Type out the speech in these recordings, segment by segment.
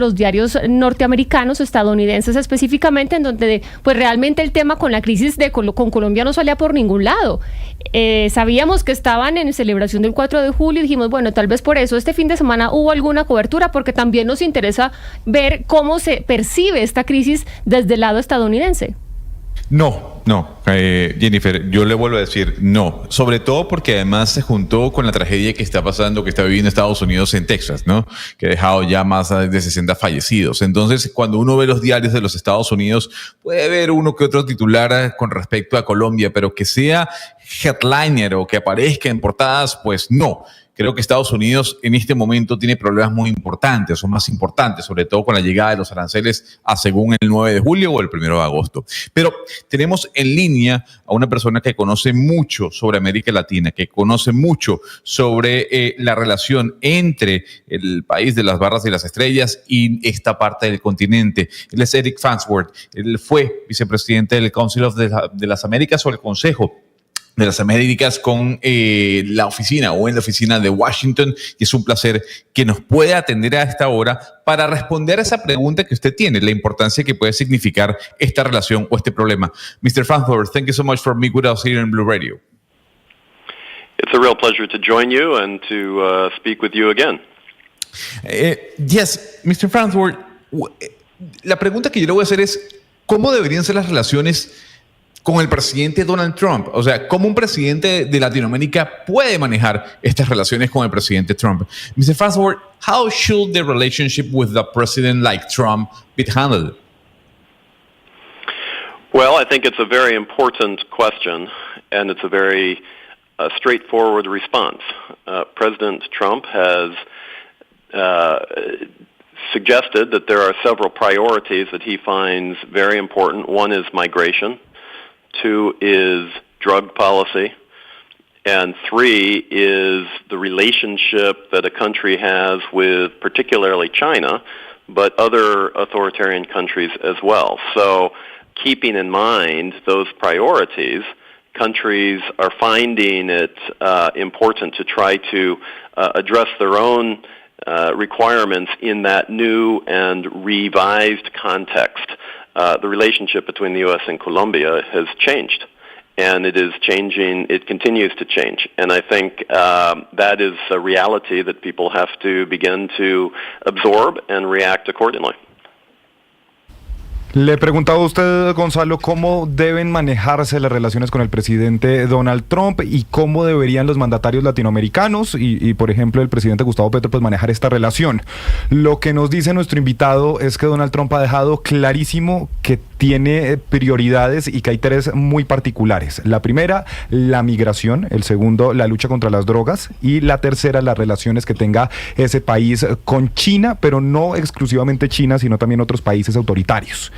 los diarios norteamericanos, estadounidenses específicamente, en donde pues realmente el tema con la crisis con Colombia no salía por ningún lado. Sabíamos que estaban en celebración del 4 de julio y dijimos, bueno, tal vez por eso este fin de semana hubo alguna cobertura, porque también nos interesa ver cómo se percibe esta crisis desde el lado estadounidense. No, Jennifer, yo le vuelvo a decir no, sobre todo porque además se juntó con la tragedia que está pasando, que está viviendo Estados Unidos en Texas, ¿no? Que ha dejado ya más de 60 fallecidos. Entonces, cuando uno ve los diarios de los Estados Unidos, puede ver uno que otro titular con respecto a Colombia, pero que sea headliner o que aparezca en portadas, pues no. Creo que Estados Unidos en este momento tiene problemas muy importantes, o más importantes, sobre todo con la llegada de los aranceles a según el 9 de julio o el 1 de agosto. Pero tenemos en línea a una persona que conoce mucho sobre América Latina, que conoce mucho sobre la relación entre el país de las barras y las estrellas y esta parte del continente. Él es Eric Farnsworth. Él fue vicepresidente del Council of de las Américas o el Consejo de las Américas con la oficina o en la oficina de Washington, y es un placer que nos pueda atender a esta hora para responder a esa pregunta que usted tiene, la importancia que puede significar esta relación o este problema. Mr. Farnsworth, thank you so much for being with us here in Blue Radio. It's a real pleasure to join you and to speak with you again. Yes, Mr. Farnsworth, la pregunta que yo le voy a hacer es, ¿cómo deberían ser las relaciones con el presidente Donald Trump? O sea, ¿cómo un presidente de Latinoamérica puede manejar estas relaciones con el presidente Trump? Mr. Farnsworth, how should the relationship with a president like Trump be handled? Well, I think it's a very important question, and it's a very straightforward response. President Trump has suggested that there are several priorities that he finds very important. One is migration. 2 is drug policy, and 3 is the relationship that a country has with particularly China, but other authoritarian countries as well. So keeping in mind those priorities, countries are finding it important to try to address their own requirements in that new and revised context. The relationship between the U.S. and Colombia has changed, and it is changing. It continues to change, and I think that is a reality that people have to begin to absorb and react accordingly. Le preguntaba a usted, Gonzalo, cómo deben manejarse las relaciones con el presidente Donald Trump y cómo deberían los mandatarios latinoamericanos y por ejemplo, el presidente Gustavo Petro, pues manejar esta relación. Lo que nos dice nuestro invitado es que Donald Trump ha dejado clarísimo que tiene prioridades y que hay 3 muy particulares. La primera, la migración. El segundo, la lucha contra las drogas. Y la tercera, las relaciones que tenga ese país con China, pero no exclusivamente China, sino también otros países autoritarios.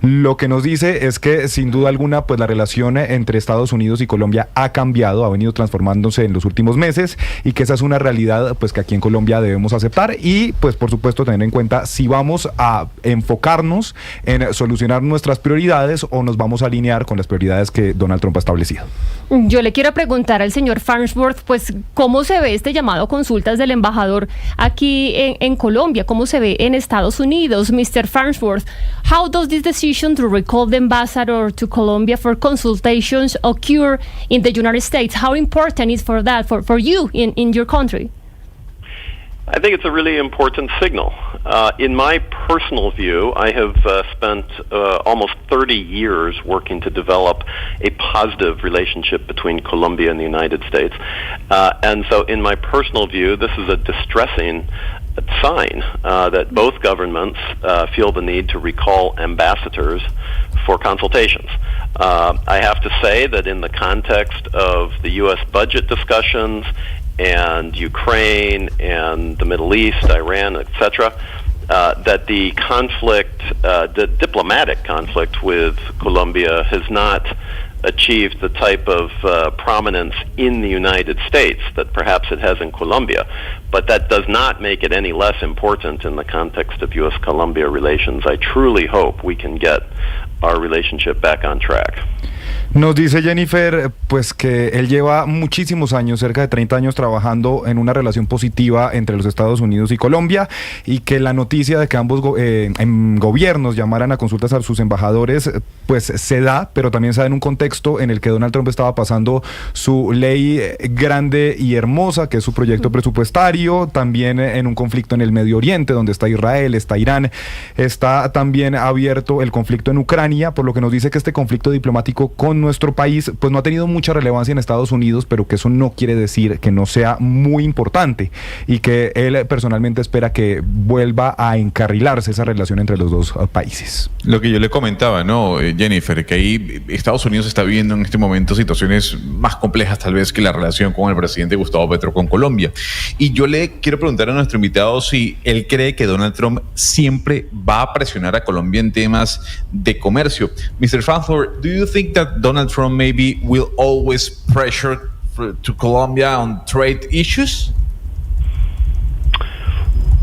Lo que nos dice es que sin duda alguna pues la relación entre Estados Unidos y Colombia ha cambiado, ha venido transformándose en los últimos meses y que esa es una realidad pues que aquí en Colombia debemos aceptar y pues por supuesto tener en cuenta si vamos a enfocarnos en solucionar nuestras prioridades o nos vamos a alinear con las prioridades que Donald Trump ha establecido. Yo le quiero preguntar al señor Farnsworth, pues, ¿cómo se ve este llamado a consultas del embajador aquí en Colombia? ¿Cómo se ve en Estados Unidos? Mr. Farnsworth, how does this decision to recall the ambassador to Colombia for consultations occur in the United States? How important is for that, for you in your country? I think it's a really important signal. In my personal view, I have spent almost 30 years working to develop a positive relationship between Colombia and the United States. And so in my personal view, this is a distressing sign that both governments feel the need to recall ambassadors for consultations. I have to say that in the context of the U.S. budget discussions and Ukraine and the Middle East, Iran, etc., that the conflict, the diplomatic conflict with Colombia has not achieved the type of prominence in the United States that perhaps it has in Colombia. But that does not make it any less important in the context of U.S.-Colombia relations. I truly hope we can get our relationship back on track. Nos dice Jennifer, pues que él lleva muchísimos años, cerca de 30 años, trabajando en una relación positiva entre los Estados Unidos y Colombia, y que la noticia de que ambos gobiernos llamaran a consultas a sus embajadores, pues se da, pero también se da en un contexto en el que Donald Trump estaba pasando su ley grande y hermosa, que es su proyecto presupuestario, también en un conflicto en el Medio Oriente, donde está Israel, está Irán, está también abierto el conflicto en Ucrania, por lo que nos dice que este conflicto diplomático con nuestro país pues no ha tenido mucha relevancia en Estados Unidos, pero que eso no quiere decir que no sea muy importante, y que él personalmente espera que vuelva a encarrilarse esa relación entre los dos países. Lo que yo le comentaba, ¿no, Jennifer? Que ahí Estados Unidos está viendo en este momento situaciones más complejas tal vez que la relación con el presidente Gustavo Petro con Colombia. Y yo le quiero preguntar a nuestro invitado si él cree que Donald Trump siempre va a presionar a Colombia en temas de comercio. Mr. Farnsworth, do you think that Donald Trump maybe will always pressure to Colombia on trade issues?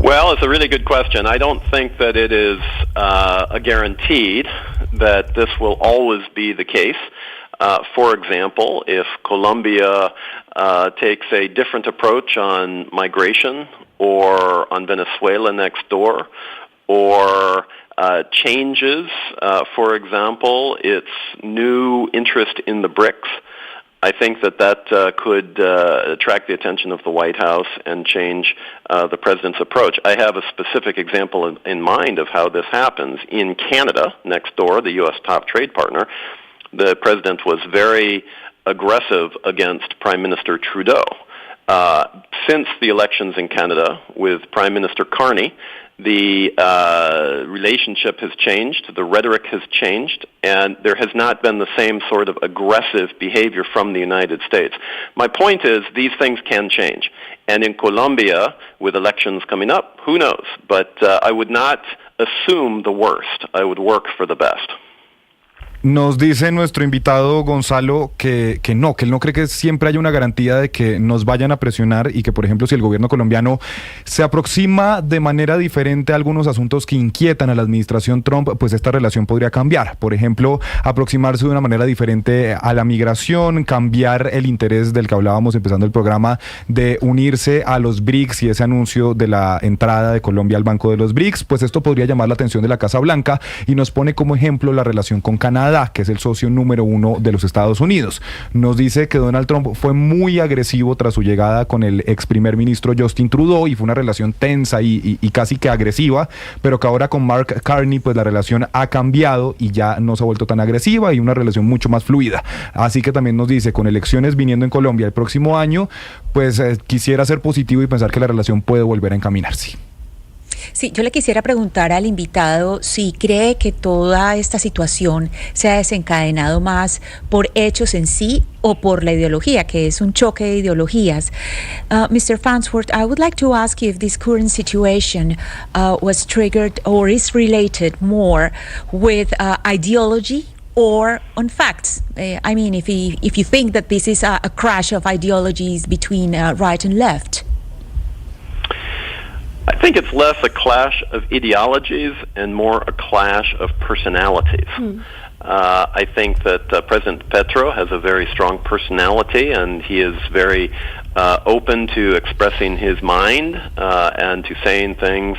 Well, it's a really good question. I don't think that it is a guaranteed that this will always be the case. For example, if Colombia takes a different approach on migration or on Venezuela next door, or changes, for example, its new interest in the BRICS, I think that could attract the attention of the White House and change the president's approach. I have a specific example in mind of how this happens. In Canada, next door, the U.S. top trade partner, the president was very aggressive against Prime Minister Trudeau. Since the elections in Canada with Prime Minister Carney, the relationship has changed, the rhetoric has changed, and there has not been the same sort of aggressive behavior from the United States. My point is, these things can change. And in Colombia, with elections coming up, who knows? But I would not assume the worst. I would work for the best. Nos dice nuestro invitado Gonzalo que él no cree que siempre haya una garantía de que nos vayan a presionar, y que, por ejemplo, si el gobierno colombiano se aproxima de manera diferente a algunos asuntos que inquietan a la administración Trump, pues esta relación podría cambiar. Por ejemplo, aproximarse de una manera diferente a la migración, cambiar el interés del que hablábamos empezando el programa de unirse a los BRICS y ese anuncio de la entrada de Colombia al Banco de los BRICS, pues esto podría llamar la atención de la Casa Blanca, y nos pone como ejemplo la relación con Canadá, que es el socio número 1 de los Estados Unidos. Nos dice que Donald Trump fue muy agresivo tras su llegada con el ex primer ministro Justin Trudeau, y fue una relación tensa y casi que agresiva, pero que ahora con Mark Carney pues la relación ha cambiado y ya no se ha vuelto tan agresiva, y una relación mucho más fluida. Así que también nos dice, con elecciones viniendo en Colombia el próximo año, pues quisiera ser positivo y pensar que la relación puede volver a encaminarse. Sí, yo le quisiera preguntar al invitado si cree que toda esta situación se ha desencadenado más por hechos en sí o por la ideología, que es un choque de ideologías. Mr. Farnsworth, I would like to ask you if this current situation was triggered or is related more with ideology or on facts. I mean, if you think that this is a crash of ideologies between right and left. I think it's less a clash of ideologies and more a clash of personalities. I think that President Petro has a very strong personality, and he is very open to expressing his mind and to saying things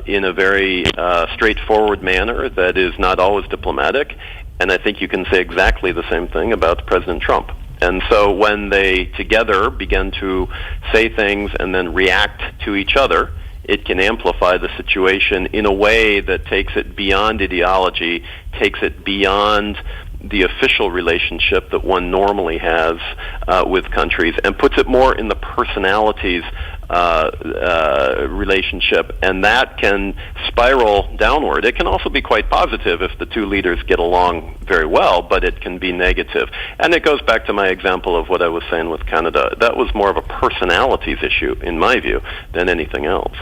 in a very straightforward manner that is not always diplomatic. And I think you can say exactly the same thing about President Trump. And so when they together begin to say things and then react to each other, it can amplify the situation in a way that takes it beyond ideology, takes it beyond the official relationship that one normally has with countries, and puts it more in the personalities relationship, and that can spiral downward. It can also be quite positive if the two leaders get along very well, but it can be negative. And it goes back to my example of what I was saying with Canada. That was more of a personalities issue, in my view, than anything else.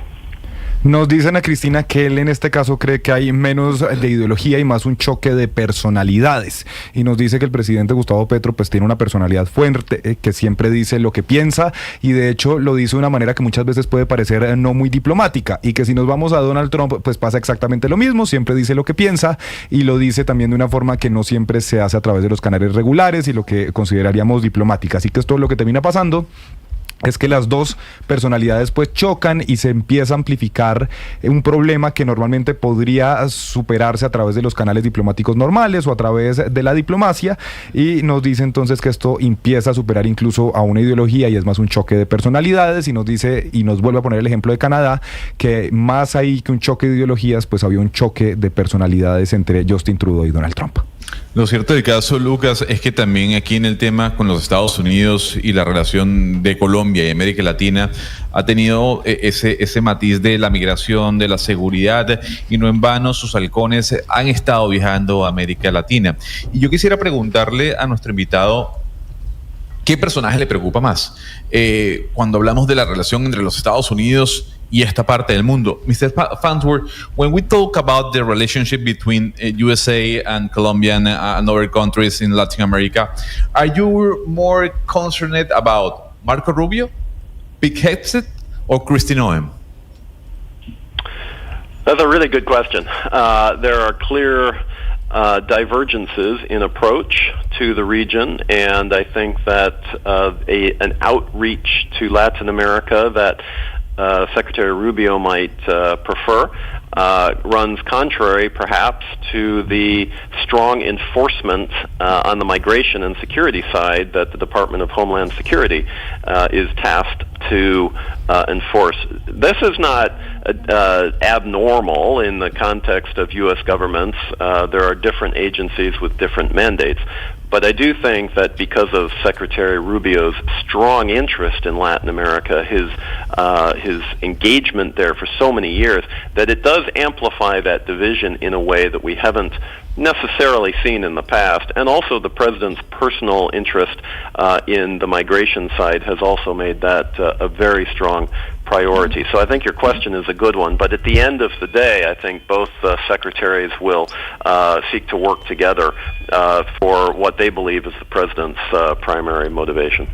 Nos dicen a Cristina que él en este caso cree que hay menos de ideología y más un choque de personalidades. Y nos dice que el presidente Gustavo Petro pues tiene una personalidad fuerte, que siempre dice lo que piensa y de hecho lo dice de una manera que muchas veces puede parecer no muy diplomática. Y que si nos vamos a Donald Trump pues pasa exactamente lo mismo, siempre dice lo que piensa y lo dice también de una forma que no siempre se hace a través de los canales regulares y lo que consideraríamos diplomática. Así que esto es lo que termina pasando. Es que las dos personalidades pues chocan y se empieza a amplificar un problema que normalmente podría superarse a través de los canales diplomáticos normales o a través de la diplomacia y nos dice entonces que esto empieza a superar incluso a una ideología y es más un choque de personalidades y nos dice y nos vuelve a poner el ejemplo de Canadá que más ahí que un choque de ideologías pues había un choque de personalidades entre Justin Trudeau y Donald Trump. Lo cierto del caso, Lucas, es que también aquí en el tema con los Estados Unidos y la relación de Colombia y América Latina ha tenido ese matiz de la migración, de la seguridad, y no en vano sus halcones han estado viajando a América Latina. Y yo quisiera preguntarle a nuestro invitado, ¿qué personaje le preocupa más? Cuando hablamos de la relación entre los Estados Unidos y esta parte del mundo. Mr. Farnsworth, when we talk about the relationship between USA and Colombia and other countries in Latin America, are you more concerned about Marco Rubio, Pete Hegseth, or Kristi Noem? That's a really good question. There are clear divergences in approach to the region, and I think that an outreach to Latin America that Secretary Rubio might prefer runs contrary, perhaps, to the strong enforcement on the migration and security side that the Department of Homeland Security is tasked to enforce. This is not abnormal in the context of U.S. governments. There are different agencies with different mandates. But I do think that because of Secretary Rubio's strong interest in Latin America, his engagement there for so many years, that it does amplify that division in a way that we haven't necessarily seen in the past. And also the president's personal interest in the migration side has also made that a very strong priority. So I think your question is a good one, but at the end of the day, I think both secretaries will seek to work together for what they believe is the president's primary motivation.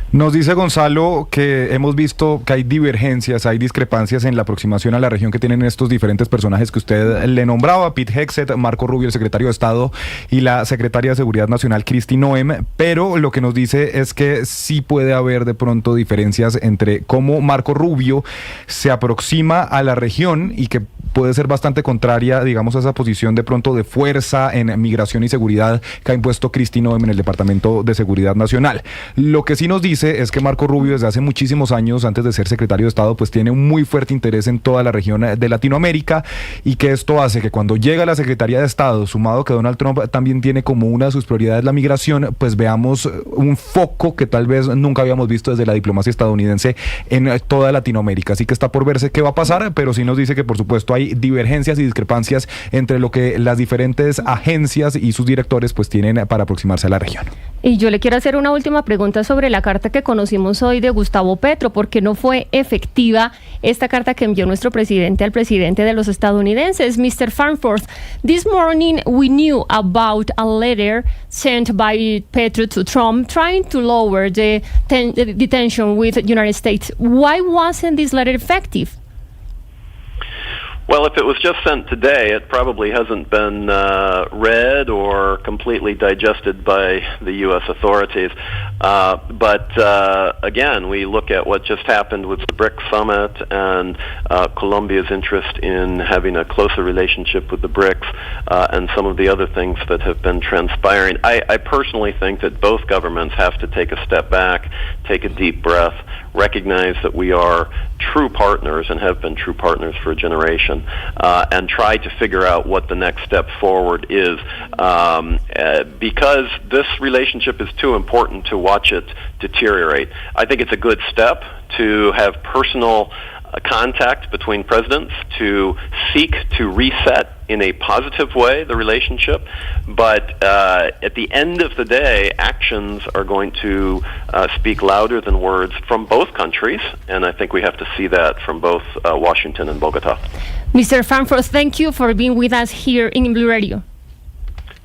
Nos dice Gonzalo que hemos visto que hay divergencias, hay discrepancias en la aproximación a la región que tienen estos diferentes personajes que usted le nombraba, Pete Hegseth, Marco Rubio, el secretario de Estado, y la secretaria de Seguridad Nacional, Kristi Noem, pero lo que nos dice es que sí puede haber de pronto diferencias entre cómo Marco Rubio se aproxima a la región y que puede ser bastante contraria, digamos, a esa posición de pronto de fuerza en migración y seguridad que ha impuesto Kristi Noem en el Departamento de Seguridad Nacional. Lo que sí nos dice es que Marco Rubio desde hace muchísimos años, antes de ser secretario de Estado, pues tiene un muy fuerte interés en toda la región de Latinoamérica y que esto hace que cuando llega a la Secretaría de Estado, sumado que Donald Trump también tiene como una de sus prioridades la migración, pues veamos un foco que tal vez nunca habíamos visto desde la diplomacia estadounidense en toda Latinoamérica. Así que está por verse qué va a pasar, pero sí nos dice que por supuesto hay divergencias y discrepancias entre lo que las diferentes agencias y sus directores pues tienen para aproximarse a la región. Y yo le quiero hacer una última pregunta sobre la carta que conocimos hoy de Gustavo Petro. ¿Por qué no fue efectiva esta carta que envió nuestro presidente al presidente de los estadounidenses, Mr. Farnsworth? This morning we knew about a letter sent by Petro to Trump trying to lower the tension with the United States. Why wasn't this letter effective? Well, if it was just sent today, it probably hasn't been read or completely digested by the U.S. authorities. But again, we look at what just happened with the BRICS summit and Colombia's interest in having a closer relationship with the BRICS and some of the other things that have been transpiring. I personally think that both governments have to take a step back, take a deep breath, recognize that we are true partners and have been true partners for a generation, and try to figure out what the next step forward is, because this relationship is too important to watch it deteriorate. I think it's a good step to have personal contact between presidents to seek to reset in a positive way, the relationship, but at the end of the day, actions are going to speak louder than words from both countries, and I think we have to see that from both Washington and Bogota. Mr. Farnforth, thank you for being with us here in Blue Radio.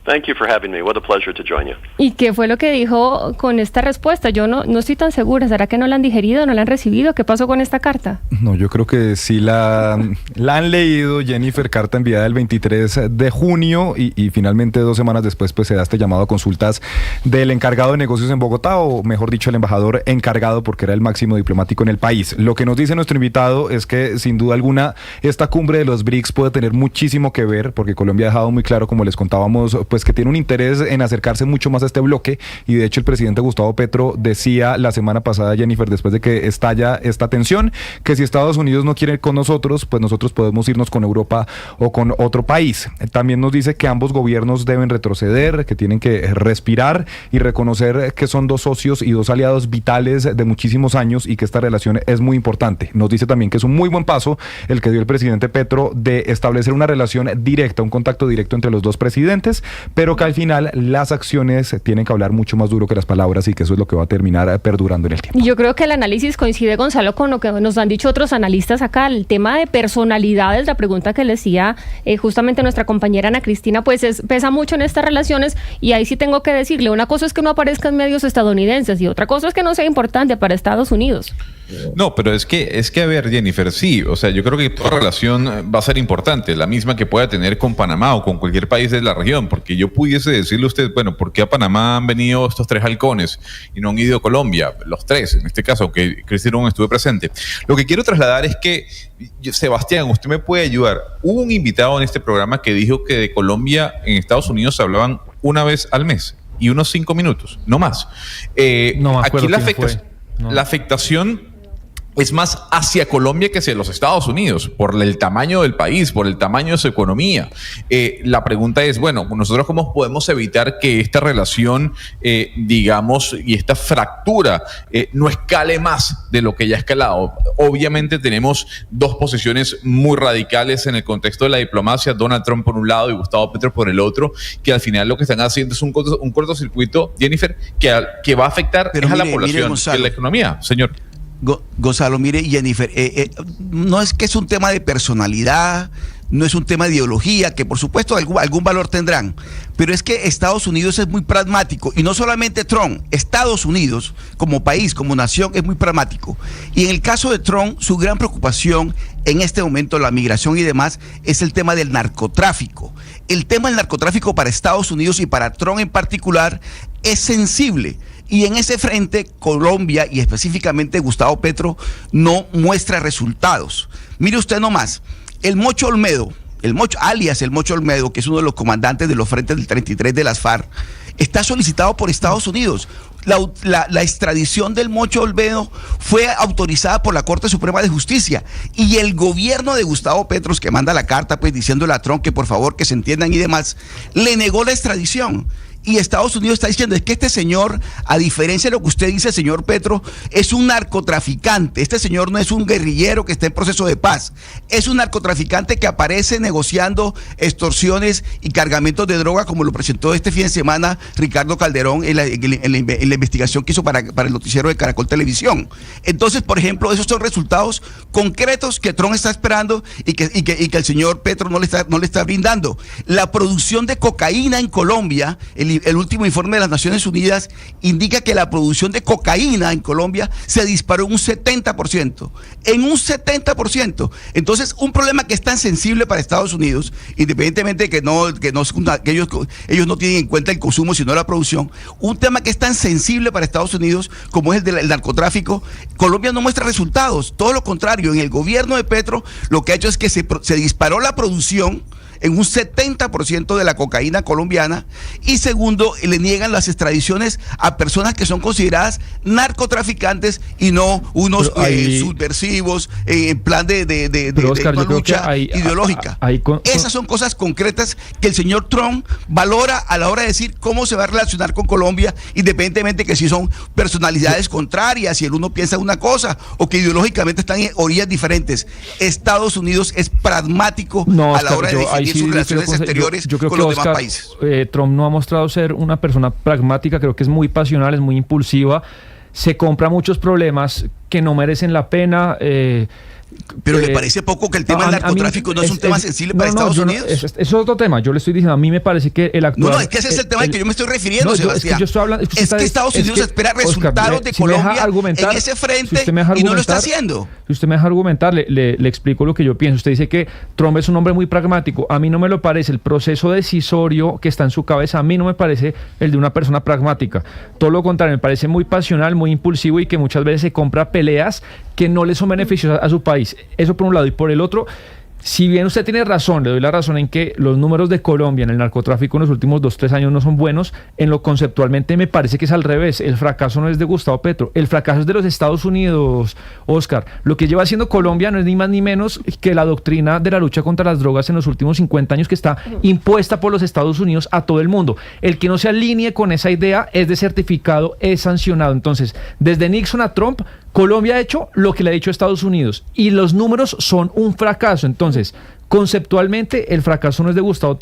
Thank you for having me. What a pleasure to join you. ¿Y qué fue lo que dijo con esta respuesta? Yo no estoy tan segura. ¿Será que no la han digerido, no la han recibido? ¿Qué pasó con esta carta? No, yo creo que sí la han leído, Jennifer, carta enviada el 23 de junio y finalmente 2 semanas después pues se da este llamado a consultas del encargado de negocios en Bogotá, o mejor dicho, el embajador encargado, porque era el máximo diplomático en el país. Lo que nos dice nuestro invitado es que sin duda alguna esta cumbre de los BRICS puede tener muchísimo que ver, porque Colombia ha dejado muy claro, como les contábamos, pues que tiene un interés en acercarse mucho más a este bloque, y de hecho el presidente Gustavo Petro decía la semana pasada, Jennifer, después de que estalla esta tensión, que si Estados Unidos no quiere ir con nosotros, pues nosotros podemos irnos con Europa o con otro país. También nos dice que ambos gobiernos deben retroceder, que tienen que respirar y reconocer que son 2 socios y 2 aliados vitales de muchísimos años y que esta relación es muy importante. Nos dice también que es un muy buen paso el que dio el presidente Petro de establecer una relación directa, un contacto directo entre los 2 presidentes, pero que al final las acciones tienen que hablar mucho más duro que las palabras, y que eso es lo que va a terminar perdurando en el tiempo. Yo creo que el análisis coincide, Gonzalo, con lo que nos han dicho otros analistas acá. El tema de personalidades, la pregunta que le decía justamente nuestra compañera Ana Cristina, pues pesa mucho en estas relaciones, y ahí sí tengo que decirle, una cosa es que no aparezca en medios estadounidenses y otra cosa es que no sea importante para Estados Unidos. No, pero es que a ver, Jennifer, sí, o sea, yo creo que toda relación va a ser importante, la misma que pueda tener con Panamá o con cualquier país de la región, porque yo pudiese decirle a usted, bueno, ¿por qué a Panamá han venido estos 3 halcones y no han ido a Colombia? Los 3, en este caso, aunque Cristian estuve presente. Lo que quiero trasladar es que, Sebastián, usted me puede ayudar. Hubo un invitado en este programa que dijo que de Colombia en Estados Unidos se hablaban una vez al mes y unos 5 minutos, no más. No me acuerdo aquí quién fue. La afectación es más hacia Colombia que hacia los Estados Unidos, por el tamaño del país, por el tamaño de su economía. La pregunta es, bueno, nosotros cómo podemos evitar que esta relación, digamos, y esta fractura no escale más de lo que ya ha escalado. Obviamente tenemos 2 posiciones muy radicales en el contexto de la diplomacia, Donald Trump por un lado y Gustavo Petro por el otro, que al final lo que están haciendo es un cortocircuito, Jennifer, que va a afectar a la población y a la economía, señor. Gonzalo, mire, Jennifer, no es que es un tema de personalidad, no es un tema de ideología, que por supuesto algún valor tendrán, pero es que Estados Unidos es muy pragmático, y no solamente Trump, Estados Unidos como país, como nación, es muy pragmático. Y en el caso de Trump, su gran preocupación en este momento, la migración y demás, es el tema del narcotráfico. El tema del narcotráfico para Estados Unidos y para Trump en particular es sensible. Y en ese frente, Colombia y específicamente Gustavo Petro no muestra resultados. Mire usted nomás, el Mocho Olmedo, alias el Mocho Olmedo, que es uno de los comandantes de los frentes del 33 de las FARC, está solicitado por Estados Unidos. La extradición del Mocho Olmedo fue autorizada por la Corte Suprema de Justicia, y el gobierno de Gustavo Petro, que manda la carta pues diciéndole a Trump que por favor que se entiendan y demás, le negó la extradición. Y Estados Unidos está diciendo, es que este señor, a diferencia de lo que usted dice, señor Petro, es un narcotraficante. Este señor no es un guerrillero que está en proceso de paz. Es un narcotraficante que aparece negociando extorsiones y cargamentos de droga, como lo presentó este fin de semana Ricardo Calderón en la investigación que hizo para el noticiero de Caracol Televisión. Entonces, por ejemplo, esos son resultados concretos que Trump está esperando y que el señor Petro no le está brindando. La producción de cocaína en Colombia, el último informe de las Naciones Unidas indica que la producción de cocaína en Colombia se disparó en un 70%. En un 70%. Entonces, un problema que es tan sensible para Estados Unidos, independientemente de que ellos no tienen en cuenta el consumo, sino la producción, un tema que es tan sensible para Estados Unidos como es el del narcotráfico, Colombia no muestra resultados. Todo lo contrario, en el gobierno de Petro, lo que ha hecho es que se disparó la producción en un 70% de la cocaína colombiana, y segundo, le niegan las extradiciones a personas que son consideradas narcotraficantes y no unos subversivos en plan de Oscar, lucha ideológica. Esas son cosas concretas que el señor Trump valora a la hora de decir cómo se va a relacionar con Colombia, independientemente que si son personalidades contrarias, si el uno piensa una cosa o que ideológicamente están en orillas diferentes. Estados Unidos es pragmático a la hora de decidir en sus relaciones exteriores yo creo con que los Oscar, demás países. Trump no ha mostrado ser una persona pragmática, creo que es muy pasional, es muy impulsiva, se compra muchos problemas que no merecen la pena. Pero ¿le parece poco que el tema del narcotráfico no es un tema sensible para Estados Unidos? Eso es otro tema. Yo le estoy diciendo, a mí me parece que el actual... No, es que ese es el tema al que yo me estoy refiriendo, Sebastián. Es que yo estoy hablando... Es que Estados Unidos espera resultados de Colombia en ese frente y no lo está haciendo. Si usted me deja argumentar, le explico lo que yo pienso. Usted dice que Trump es un hombre muy pragmático. A mí no me lo parece. El proceso decisorio que está en su cabeza, a mí no me parece el de una persona pragmática. Todo lo contrario, me parece muy pasional, muy impulsivo y que muchas veces se compra peleas que no le son beneficios a su país. Eso por un lado. Y por el otro, si bien usted tiene razón, le doy la razón en que los números de Colombia en el narcotráfico en los últimos 2-3 años no son buenos, en lo conceptualmente me parece que es al revés. El fracaso no es de Gustavo Petro, el fracaso es de los Estados Unidos, Oscar. Lo que lleva haciendo Colombia no es ni más ni menos que la doctrina de la lucha contra las drogas en los últimos 50 años que está impuesta por los Estados Unidos a todo el mundo. El que no se alinee con esa idea es desertificado, es sancionado. Entonces, desde Nixon a Trump, Colombia ha hecho lo que le ha dicho Estados Unidos y los números son un fracaso. Entonces, conceptualmente, el fracaso no es de Gustavo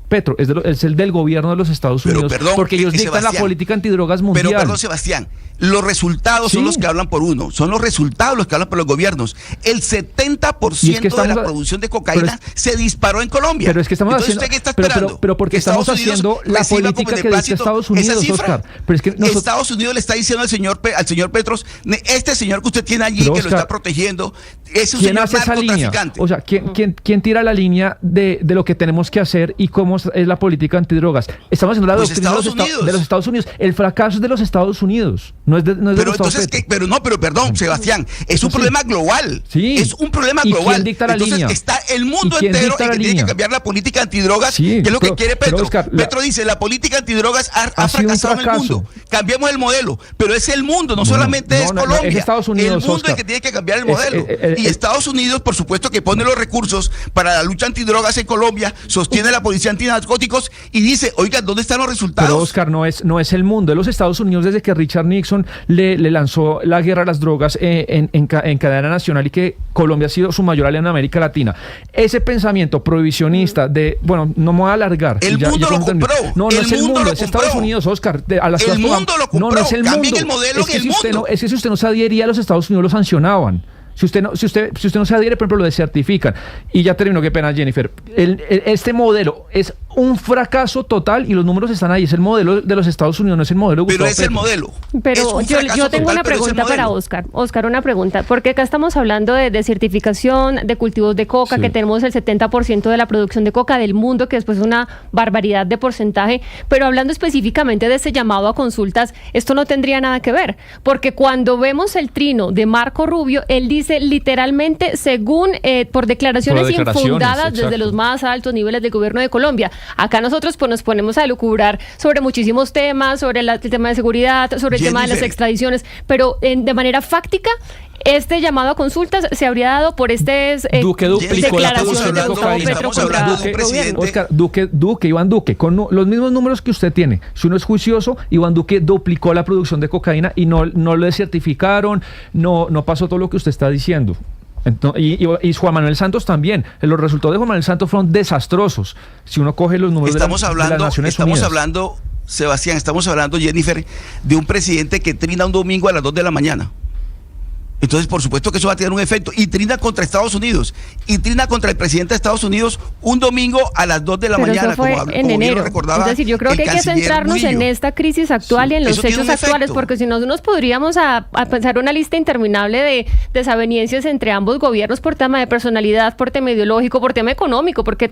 Petro, es el del gobierno de los Estados Unidos, porque ellos dictan la política antidrogas mundial. Pero perdón, Sebastián, los resultados son los que hablan por uno, son los resultados los que hablan por los gobiernos. El 70% de la producción de cocaína se disparó en Colombia. Pero es que estamos haciendo... ¿Usted qué está esperando? Pero porque estamos haciendo la política que dice Estados Unidos, Oscar. Pero es que Estados Unidos le está diciendo al señor Petros, este señor que usted tiene allí, que lo está protegiendo, es un señor narcotraficante. O sea, ¿quién tira la línea de lo que tenemos que hacer y cómo es la política antidrogas? Estamos haciendo la doctrina de los Estados Unidos. El fracaso es de los Estados Unidos, no es de pero entonces, pero perdón, Sebastián, es un problema global. Sí. Es un problema global. ¿Quién dicta la línea? Está el mundo entero en que tiene que cambiar la política antidrogas, que es lo que quiere Petro. Oscar, Petro dice, la política antidrogas ha fracasado en el mundo. Cambiemos el modelo. Pero es el mundo, no solamente es Colombia. Es Estados Unidos, el mundo Oscar. es el que tiene que cambiar el modelo. Y Estados Unidos, por supuesto, que pone los recursos para la lucha antidrogas en Colombia, sostiene la policía antinarcóticos y dice, oigan, ¿dónde están los resultados? Pero Oscar, no es el mundo. Es los Estados Unidos desde que Richard Nixon le lanzó la guerra a las drogas en cadena nacional y que Colombia ha sido su mayor aliado en América Latina. Ese pensamiento prohibicionista no me voy a alargar. El mundo lo compró. No es el mundo, es Estados Unidos, Oscar. El mundo lo compró. No es el mundo. Cambien el modelo en el mundo. Es que si usted no se adhería a los Estados Unidos, lo sancionaban. Si usted no se adhiere, por ejemplo, lo desertifican. Y ya terminó, qué pena, Jennifer. Este modelo es un fracaso total y los números están ahí. Es el modelo de los Estados Unidos, no es el modelo de Gustavo Pero es Petro. el modelo. Pero yo tengo una pregunta para Oscar. Oscar, una pregunta. Porque acá estamos hablando de desertificación, de cultivos de coca, que tenemos el 70% de la producción de coca del mundo, que después es una barbaridad de porcentaje. Pero hablando específicamente de ese llamado a consultas, esto no tendría nada que ver. Porque cuando vemos el trino de Marco Rubio, él dice literalmente, según por declaraciones infundadas desde los más altos niveles del gobierno de Colombia. Acá nosotros pues nos ponemos a elucubrar sobre muchísimos temas, sobre el tema de seguridad, sobre el tema de las extradiciones, pero de manera fáctica, este llamado a consultas se habría dado por Duque duplicó la producción de cocaína. Oscar, Iván Duque, con los mismos números que usted tiene. Si uno es juicioso, Iván Duque duplicó la producción de cocaína y no lo desertificaron, no pasó todo lo que usted está diciendo. Y Juan Manuel Santos también. Los resultados de Juan Manuel Santos fueron desastrosos. Si uno coge los números de las Naciones Unidas. Sebastián, estamos hablando, Jennifer, de un presidente que trina un domingo a las 2 de la mañana. Entonces, por supuesto que eso va a tener un efecto. Y trina contra Estados Unidos. Y trina contra el presidente de Estados Unidos un domingo a las 2 de la mañana. Eso fue en enero. Recordaba, es decir, yo creo que hay que centrarnos en esta crisis actual y en los hechos actuales, porque si no nos podríamos a pensar una lista interminable de desavenencias entre ambos gobiernos por tema de personalidad, por tema ideológico, por tema económico, porque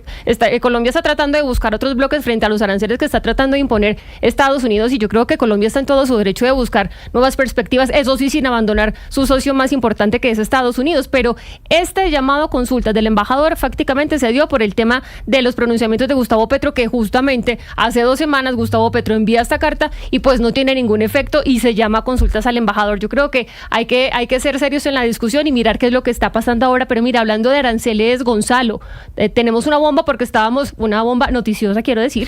Colombia está tratando de buscar otros bloques frente a los aranceles que está tratando de imponer Estados Unidos, y yo creo que Colombia está en todo su derecho de buscar nuevas perspectivas, eso sí, sin abandonar su socio más importante, que es Estados Unidos. Pero este llamado a consultas del embajador prácticamente se dio por el tema de los pronunciamientos de Gustavo Petro, que justamente hace 2 semanas Gustavo Petro envía esta carta y pues no tiene ningún efecto y se llama a consultas al embajador. Yo creo que hay que ser serios en la discusión y mirar qué es lo que está pasando ahora. Pero mira, hablando de aranceles, Gonzalo, tenemos una bomba, porque una bomba noticiosa, quiero decir,